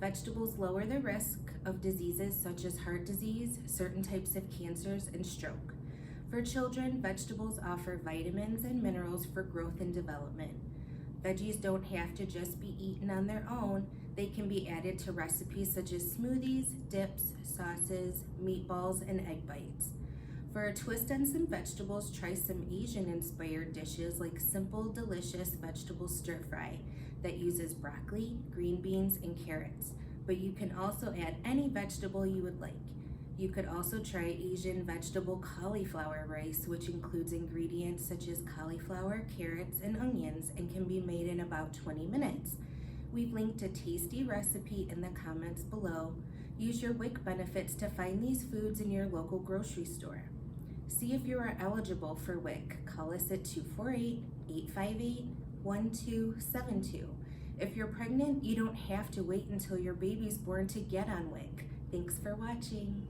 Vegetables lower the risk of diseases such as heart disease, certain types of cancers, and stroke. For children, vegetables offer vitamins and minerals for growth and development. Veggies don't have to just be eaten on their own. They can be added to recipes such as smoothies, dips, sauces, meatballs, and egg bites. For a twist on some vegetables, try some Asian-inspired dishes like simple, delicious vegetable stir-fry that uses broccoli, green beans, and carrots. But you can also add any vegetable you would like. You could also try Asian vegetable cauliflower rice, which includes ingredients such as cauliflower, carrots, and onions, and can be made in about 20 minutes. We've linked a tasty recipe in the comments below. Use your WIC benefits to find these foods in your local grocery store. See if you are eligible for WIC. Call us at 248-858-1272. If you're pregnant, you don't have to wait until your baby's born to get on WIC. Thanks for watching.